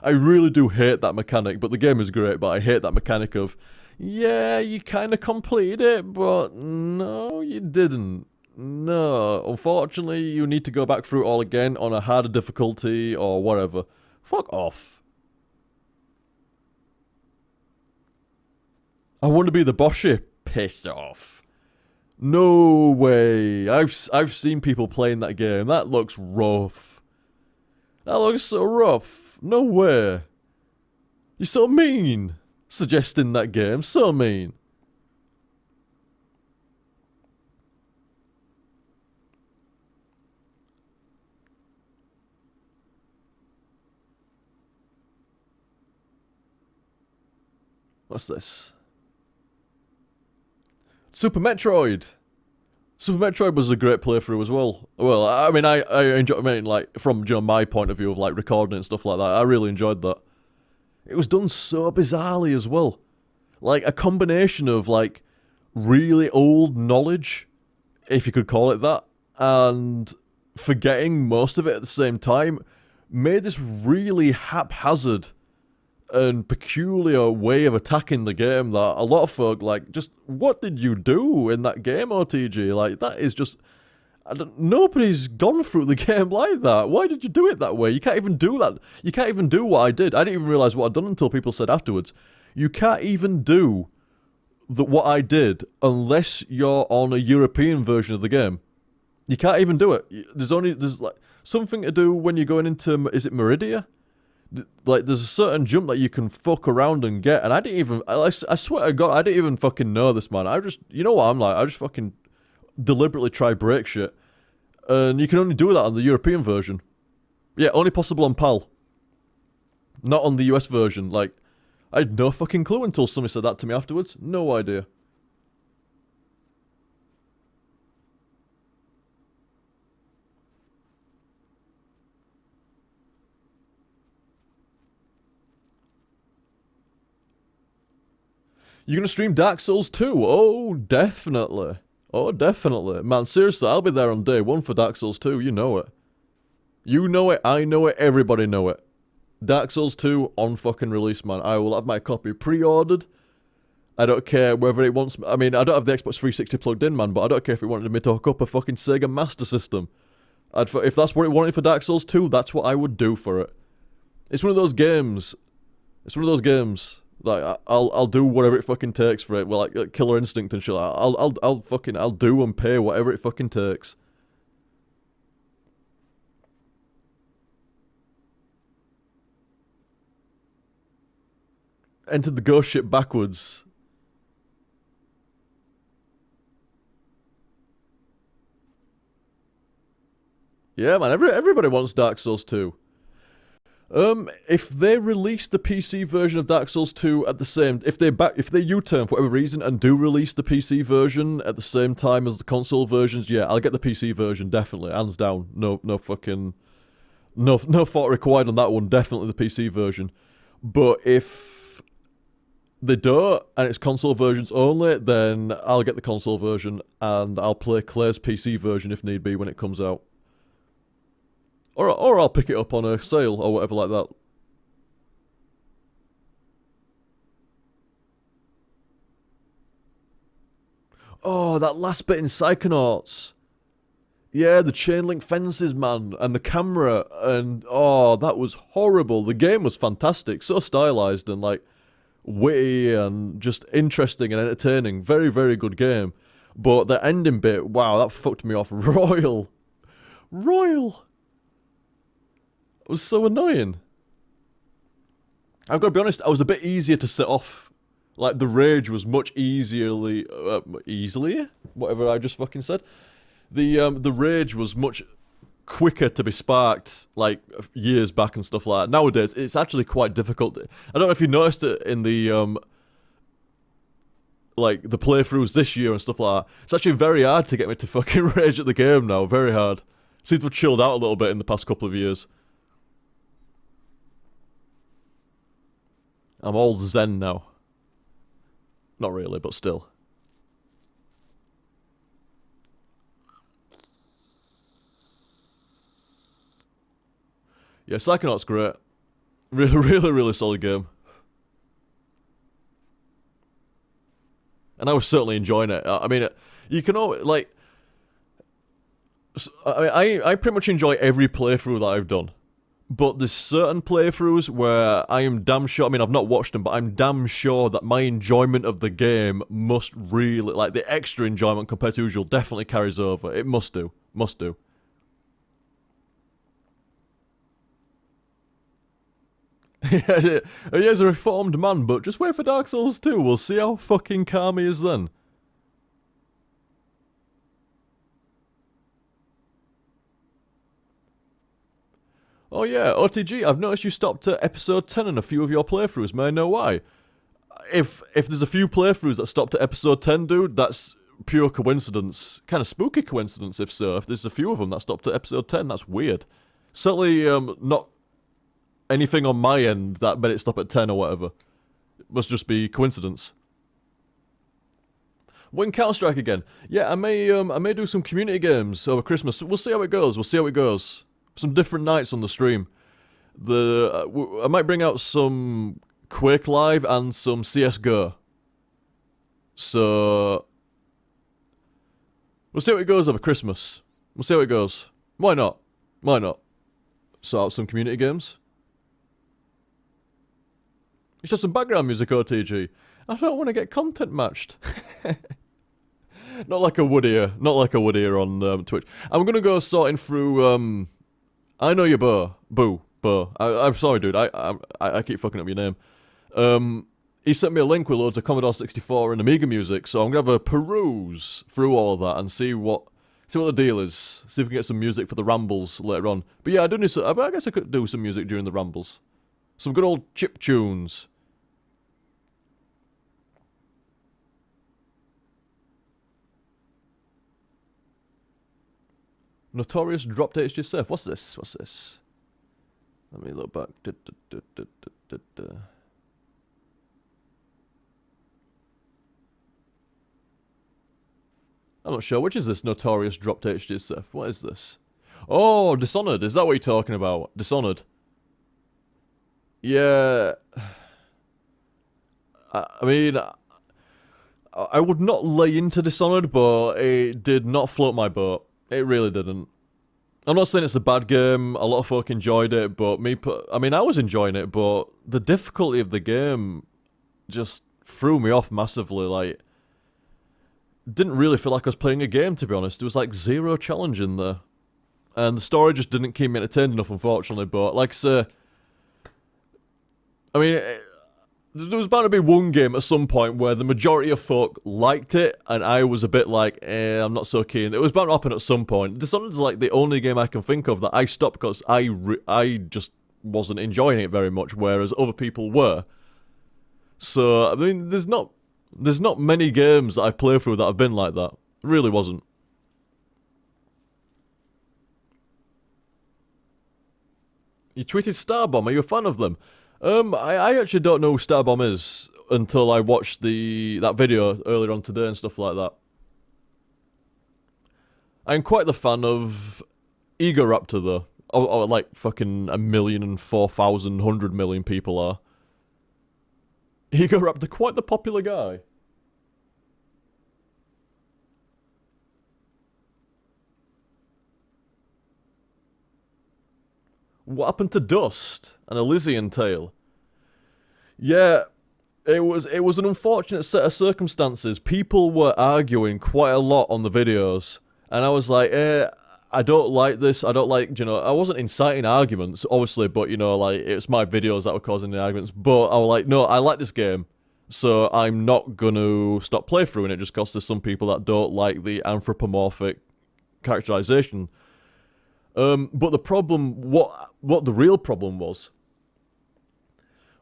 I really do hate that mechanic, but the game is great, but I hate that mechanic of, yeah, you kind of completed it, but no, you didn't. No, unfortunately, you need to go back through it all again on a harder difficulty or whatever. Fuck off. I want to be the bossy. Piss off. No way. I've seen people playing that game. That looks rough. That looks so rough. No way. You're so mean. Suggesting that game. So mean. What's this? Super Metroid. Super Metroid was a great playthrough as well. Well, I mean, I enjoy. I mean, like from my point of view of like recording and stuff like that, I really enjoyed that. It was done so bizarrely as well, like a combination of like really old knowledge, if you could call it that, and forgetting most of it at the same time, made this really haphazard and peculiar way of attacking the game that a lot of folk like, just what did you do in that game, OTG? Like, that is just, nobody's gone through the game like that. Why did you do it that way? You can't even do that. You can't even do what I did. I didn't even realise what I'd done until people said afterwards. You can't even do what I did unless you're on a European version of the game. You can't even do it. There's like something to do when you're going into, is it Meridia? Like, there's a certain jump that you can fuck around and get, and I didn't even, I swear to God, I didn't even fucking know this, man. I just, you know what I'm like, I just fucking deliberately try break shit, and you can only do that on the European version. Yeah, only possible on PAL. Not on the US version, like, I had no fucking clue until somebody said that to me afterwards. No idea. You gonna stream Dark Souls 2? Oh, definitely. Oh, definitely. Man, seriously, I'll be there on day one for Dark Souls 2, you know it. You know it, I know it, everybody know it. Dark Souls 2 on fucking release, man. I will have my copy pre-ordered. I don't care whether it wants... I mean, I don't have the Xbox 360 plugged in, man, but I don't care if it wanted me to hook up a fucking Sega Master System. If that's what it wanted for Dark Souls 2, that's what I would do for it. It's one of those games... It's one of those games... Like, I'll do whatever it fucking takes for it. Well, like Killer Instinct and shit. I'll do and pay whatever it fucking takes. Entered the ghost ship backwards. Yeah, man. Everybody wants Dark Souls 2. If they release the PC version of Dark Souls 2 at the same, if they U-turn for whatever reason and do release the PC version at the same time as the console versions, yeah, I'll get the PC version definitely, hands down. No fucking, no thought required on that one. Definitely the PC version. But if they don't and it's console versions only, then I'll get the console version and I'll play Claire's PC version if need be when it comes out. Or I'll pick it up on a sale or whatever like that. Oh, that last bit in Psychonauts. Yeah, the chain link fences, man, and the camera, and oh, that was horrible. The game was fantastic, so stylized and like witty and just interesting and entertaining. Very, very good game. But the ending bit, wow, that fucked me off royal. Royal. It was so annoying. I've got to be honest, I was a bit easier to set off. Like, the rage was much easily... easily? Whatever I just fucking said. The rage was much quicker to be sparked, like, years back and stuff like that. Nowadays, it's actually quite difficult. I don't know if you noticed it in the, like, the playthroughs this year and stuff like that. It's actually very hard to get me to fucking rage at the game now. Very hard. Seems to have chilled out a little bit in the past couple of years. I'm all zen now. Not really, but still. Yeah, Psychonauts great. Really, really, really solid game. And I was certainly enjoying it. I mean, you can always, like, I pretty much enjoy every playthrough that I've done. But there's certain playthroughs where I am damn sure, I mean, I've not watched them, but I'm damn sure that my enjoyment of the game must really, like, the extra enjoyment compared to usual definitely carries over. It must do. Must do. Yeah, he's a reformed man, but just wait for Dark Souls 2. We'll see how fucking calm he is then. Oh yeah, OTG, I've noticed you stopped at episode 10 in a few of your playthroughs. May I know why? If there's a few playthroughs that stopped at episode 10, dude, that's pure coincidence. Kind of spooky coincidence, if so. If there's a few of them that stopped at episode 10, that's weird. Certainly not anything on my end that made it stop at 10 or whatever. It must just be coincidence. When Counter-Strike again? Yeah, I may do some community games over Christmas. We'll see how it goes. We'll see how it goes. Some different nights on the stream. I might bring out some Quake Live and some CSGO. So we'll see how it goes over Christmas. We'll see how it goes. Why not? Why not? Sort out some community games. It's just some background music, OTG. I don't want to get content matched. Not like I would here. Not like I would here on Twitch. I'm gonna go sorting through. I know you, Boo. I'm sorry, dude. I keep fucking up your name. He sent me a link with loads of Commodore 64 and Amiga music, so I'm gonna have a peruse through all of that and see what the deal is. See if we can get some music for the rambles later on. But yeah, I guess I could do some music during the rambles. Some good old chip tunes. Notorious dropped HTSFL. What's this? Let me look back. I'm not sure. Which is this Notorious dropped HTSFL? What is this? Oh, Dishonored. Is that what you're talking about? Dishonored. Yeah. I mean, I would not lay into Dishonored, but it did not float my boat. It really didn't. I'm not saying it's a bad game. A lot of folk enjoyed it, but I was enjoying it, but the difficulty of the game just threw me off massively. Like, didn't really feel like I was playing a game, to be honest. There was like zero challenge in there, and the story just didn't keep me entertained enough, unfortunately. But like I say, I mean, there was bound to be one game at some point where the majority of folk liked it, and I was a bit like, I'm not so keen. It was bound to happen at some point. Dishonored's like the only game I can think of that I stopped because I just wasn't enjoying it very much, whereas other people were. So, I mean, there's not many games that I've played through that have been like that. It really wasn't. You tweeted Starbomb, are you a fan of them? I actually don't know who Starbomb is until I watched that video earlier on today and stuff like that. I'm quite the fan of Egoraptor though. Or like fucking 1,004,100,000,000 people are. Egoraptor, quite the popular guy. What happened to Dust? An Elysian Tale? Yeah, it was an unfortunate set of circumstances. People were arguing quite a lot on the videos, and I was like, I don't like this. I don't like, I wasn't inciting arguments, obviously, but, like, it's my videos that were causing the arguments. But I was like, no, I like this game, so I'm not gonna stop playthroughing it just because there's some people that don't like the anthropomorphic characterization. But the problem, what the real problem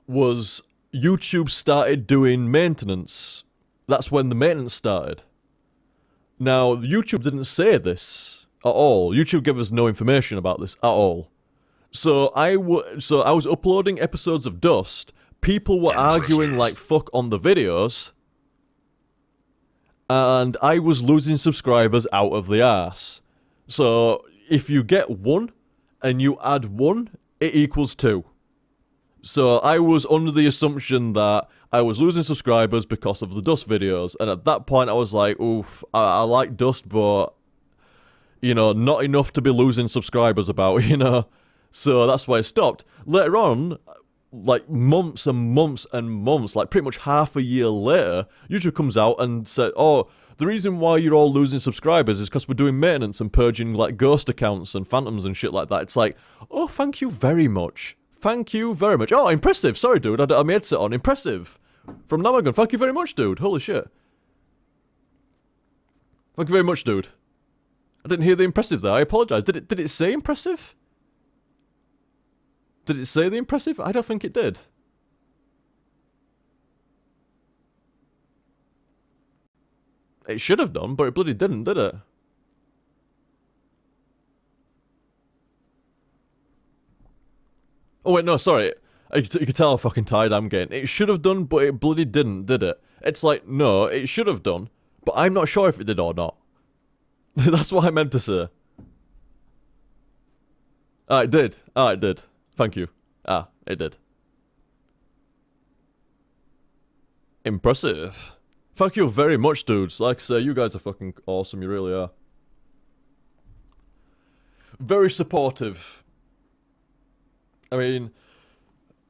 was YouTube started doing maintenance. That's when the maintenance started. Now, YouTube didn't say this at all. YouTube gave us no information about this at all. So I was uploading episodes of Dust. People were arguing like fuck on the videos. And I was losing subscribers out of the arse. So if you get 1 and you add 1, it equals 2. So I was under the assumption that I was losing subscribers because of the Dust videos, and at that point I was like, oof, I like Dust, but, you know, not enough to be losing subscribers about, you know? So that's why I stopped. Later on, like months and months and months, like pretty much half a year later, YouTube comes out and said, oh, the reason why you're all losing subscribers is because we're doing maintenance and purging like ghost accounts and phantoms and shit like that. It's like, oh, thank you very much. Thank you very much. Oh, impressive. Sorry, dude. I had my headset on. Impressive. From Namagon. Thank you very much, dude. Holy shit. Thank you very much, dude. I didn't hear the impressive there. I apologize. Did it say impressive? Did it say the impressive? I don't think it did. It should have done, but it bloody didn't, did it? Oh wait, no, sorry. You can tell how fucking tired I'm getting. It should have done, but it bloody didn't, did it? It's like, no, it should have done, but I'm not sure if it did or not. That's what I meant to say. Ah, it did. Ah, it did. Thank you. Ah, it did. Impressive. Thank you very much, dudes. Like I say, you guys are fucking awesome. You really are. Very supportive. I mean,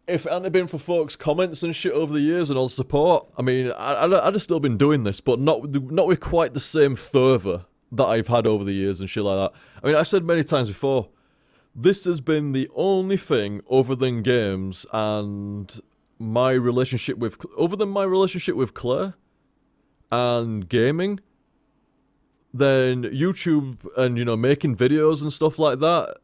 if it hadn't been for folks' comments and shit over the years and all the support, I mean, I'd have still been doing this, but not with quite the same fervour that I've had over the years and shit like that. I mean, I've said many times before, this has been the only thing other than games and my relationship with, other than my relationship with Claire and gaming, then YouTube and, you know, making videos and stuff like that,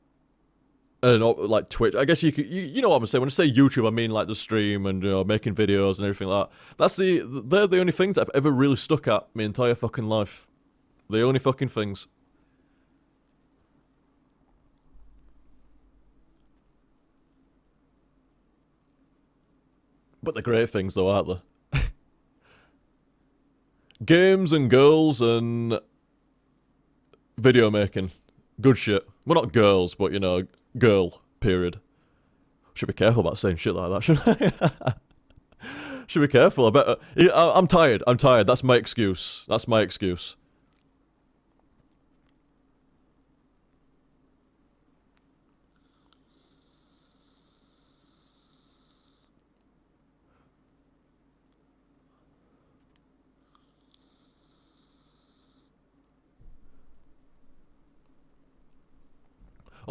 and like Twitch. I guess you know what I'm saying. When I say YouTube, I mean like the stream and, you know, making videos and everything like that. They're the only things I've ever really stuck at my entire fucking life. The only fucking things. But they're great things though, aren't they? Games and girls and video making. Good shit. Well, not girls, but, you know, girl, period. Should be careful about saying shit like that, shouldn't I? Should be careful. I bet. I'm tired. I'm tired. That's my excuse. That's my excuse.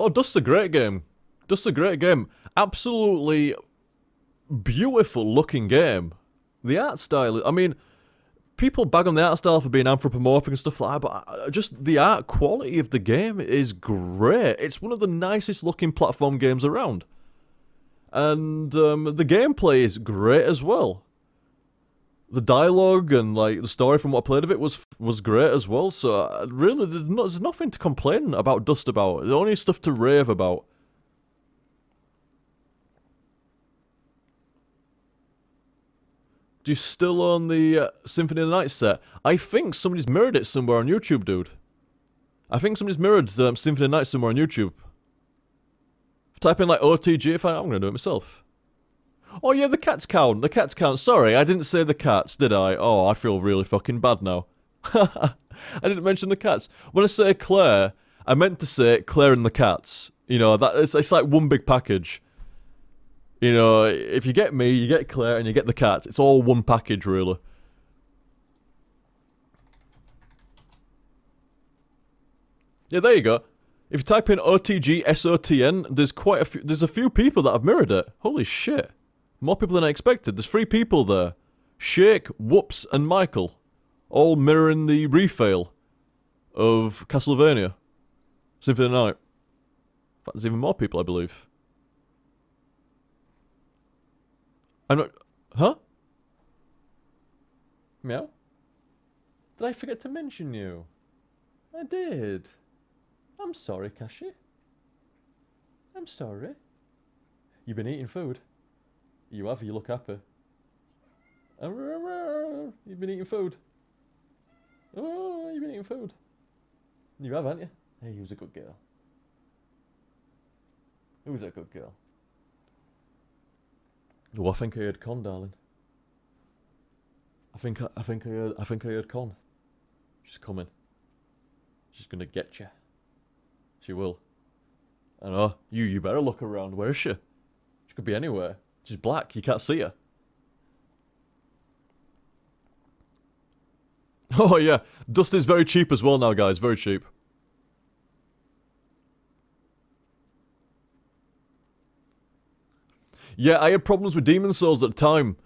Oh, Dust's a great game. Dust's a great game. Absolutely beautiful looking game. The art style, I mean, people bag on the art style for being anthropomorphic and stuff like that, but just the art quality of the game is great. It's one of the nicest looking platform games around. And the gameplay is great as well. The dialogue and like the story from what I played of it was great as well. So really, there's nothing to complain about Dust about. The only stuff to rave about. Do you still own the Symphony of the Night set? I think somebody's mirrored it somewhere on YouTube, dude. I think somebody's mirrored Symphony of the Night somewhere on YouTube. Type in like OTG if I'm gonna do it myself. Oh yeah, the cats count. The cats count. Sorry, I didn't say the cats, did I? Oh, I feel really fucking bad now. I didn't mention the cats. When I say Claire, I meant to say Claire and the cats. You know, it's like one big package. You know, if you get me, you get Claire, and you get the cats. It's all one package, really. Yeah, there you go. If you type in OTG SOTN, there's a few people that have mirrored it. Holy shit. More people than I expected. There's 3 people there. Shake, Whoops, and Michael. All mirroring the refail of Castlevania. Symphony of the Night. In fact, there's even more people, I believe. I'm not... Huh? Meow? Did I forget to mention you? I did. I'm sorry, Kashi. I'm sorry. You've been eating food. You have, you look happy. You've been eating food. Oh, you've been eating food. You have, haven't you? Hey, he was a good girl. Who was a good girl? Oh, I think I heard Con, darling. I think I heard Con. She's coming. She's gonna get you. She will. I know. You better look around. Where is she? She could be anywhere. She's black. You can't see her. Oh yeah, dust is very cheap as well now, guys. Very cheap. Yeah, I had problems with Demon Souls at the time.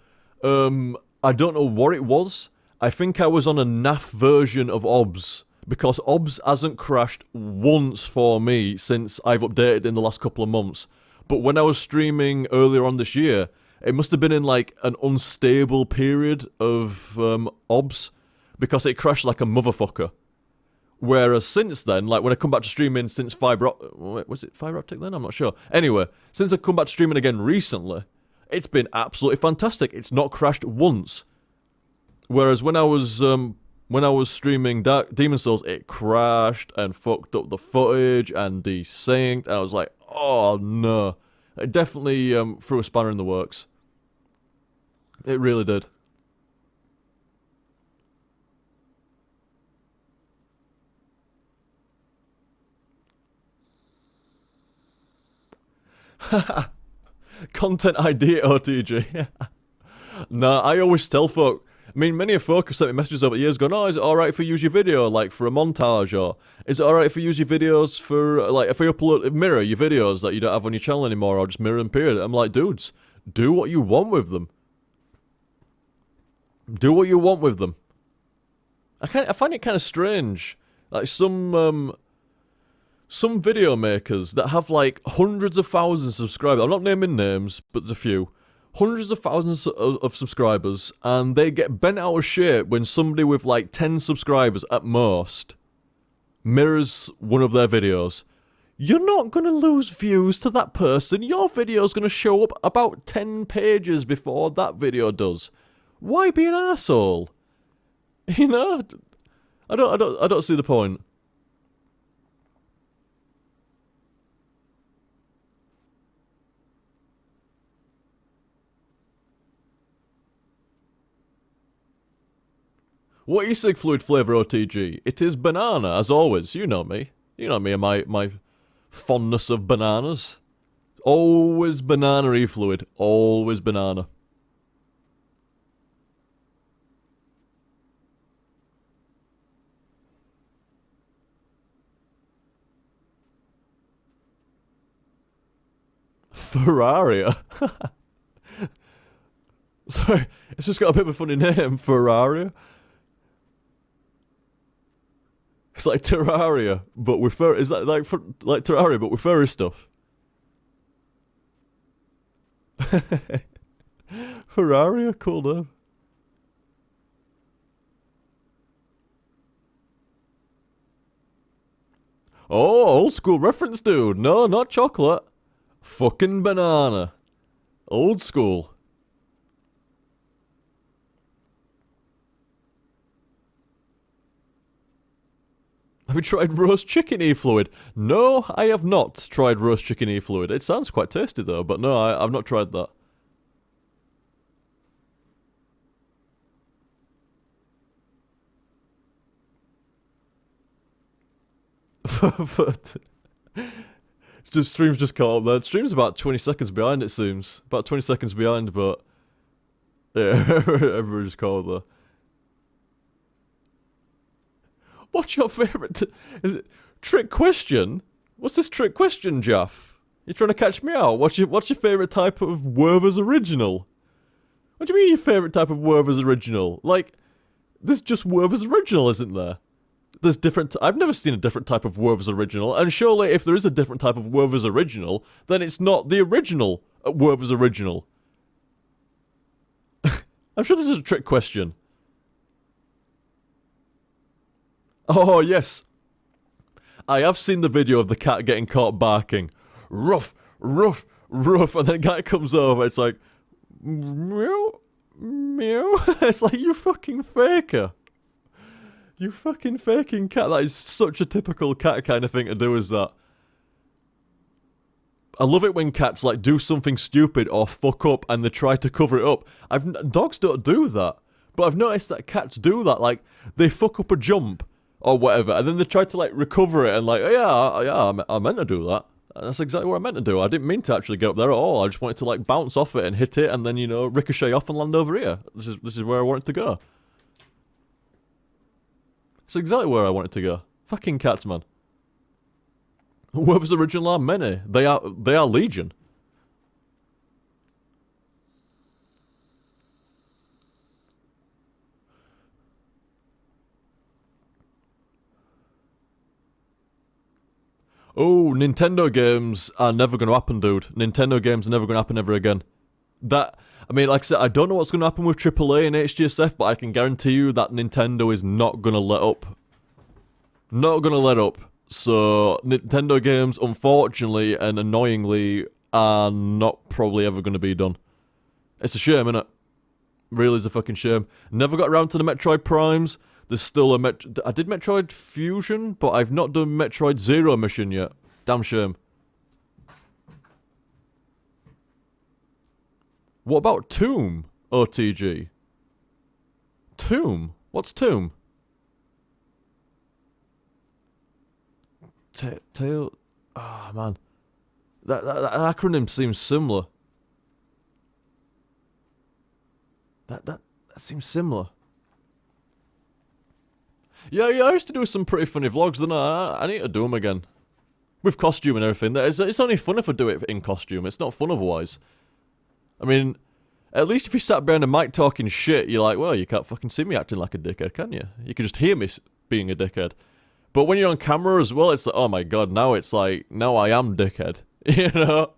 I don't know what it was. I think I was on a naff version of OBS, because OBS hasn't crashed once for me since I've updated in the last couple of months. But when I was streaming earlier on this year, it must have been in like an unstable period of OBS, because it crashed like a motherfucker. Whereas since then, like when I come back to streaming since was it fiber optic then? I'm not sure. Anyway, since I've come back to streaming again recently, it's been absolutely fantastic. It's not crashed once. Whereas when I was streaming Demon Souls, it crashed and fucked up the footage and desynced. And I was like, oh no. It definitely threw a spanner in the works. It really did. Content ID at OTG. Nah, I always tell folk. I mean, many of folk have sent me messages over the years going, oh, is it alright if I use your video, like, for a montage, or is it alright if I use your videos for, like, if I mirror your videos that you don't have on your channel anymore, or just mirror them, period. I'm like, dudes, do what you want with them. Do what you want with them. I find it kind of strange. Like, some video makers that have, like, hundreds of thousands of subscribers. I'm not naming names, but there's a few. Hundreds of thousands of subscribers, and they get bent out of shape when somebody with like 10 subscribers at most mirrors one of their videos. You're not going to lose views to that person. Your video's going to show up about 10 pages before that video does. Why be an arsehole? You know? I don't see the point. What is Sig Fluid Flavor OTG? It is banana, as always. You know me. You know me and my fondness of bananas. Always banana E-Fluid. Always banana. Ferrari. Sorry, it's just got a bit of a funny name, Ferrari. It's like Terraria, but with furry. Is that like Terraria, but with furry stuff? Ferrari, cool name. Oh, old school reference, dude. No, not chocolate. Fucking banana. Old school. Have you tried roast chicken E-Fluid? No, I have not tried roast chicken E-Fluid. It sounds quite tasty though, but no, I've not tried that. It's just stream's just caught up there. Stream's about 20 seconds behind, it seems. About 20 seconds behind, but yeah, everyone's just caught up there. What's your favourite? Is it trick question? What's this trick question, Jaff? You trying to catch me out? What's your favourite type of Werther's original? What do you mean your favourite type of Werther's original? Like, there's just Werther's original, isn't there? There's different. I've never seen a different type of Werther's original, and surely if there is a different type of Werther's original, then it's not the original Werther's original. I'm sure this is a trick question. Oh, yes. I have seen the video of the cat getting caught barking. Ruff, ruff, ruff. And then a guy comes over. It's like, meow, meow. It's like, you fucking faker. You fucking faking cat. That is such a typical cat kind of thing to do, is that? I love it when cats like do something stupid or fuck up and they try to cover it up. Dogs don't do that, but I've noticed that cats do that. Like they fuck up a jump or whatever, and then they try to like recover it and like, oh, yeah, I meant to do that. That's exactly what I meant to do. I didn't mean to actually get up there at all. I just wanted to like bounce off it and hit it, and then ricochet off and land over here. This is where I wanted to go. It's exactly where I wanted to go. Fucking cats, man. Whoever's original are many. They are legion. Oh, Nintendo games are never going to happen, dude. Nintendo games are never going to happen ever again. Like I said, I don't know what's going to happen with AAA and HTSF, but I can guarantee you that Nintendo is not going to let up. Not going to let up. So, Nintendo games, unfortunately and annoyingly, are not probably ever going to be done. It's a shame, innit? Really is a fucking shame. Never got around to the Metroid Primes. There's still I did Metroid Fusion, but I've not done Metroid Zero mission yet. Damn shame. What about Tomb, OTG? Tomb? What's Tomb? Tail... Ah, oh, man. That acronym seems similar. That seems similar. Yeah, I used to do some pretty funny vlogs, didn't I? I need to do them again. With costume and everything. It's only fun if I do it in costume. It's not fun otherwise. I mean, at least if you sat behind a mic talking shit, you're like, well, you can't fucking see me acting like a dickhead, can you? You can just hear me being a dickhead. But when you're on camera as well, it's like, oh my god, now it's like, now I am dickhead. You know?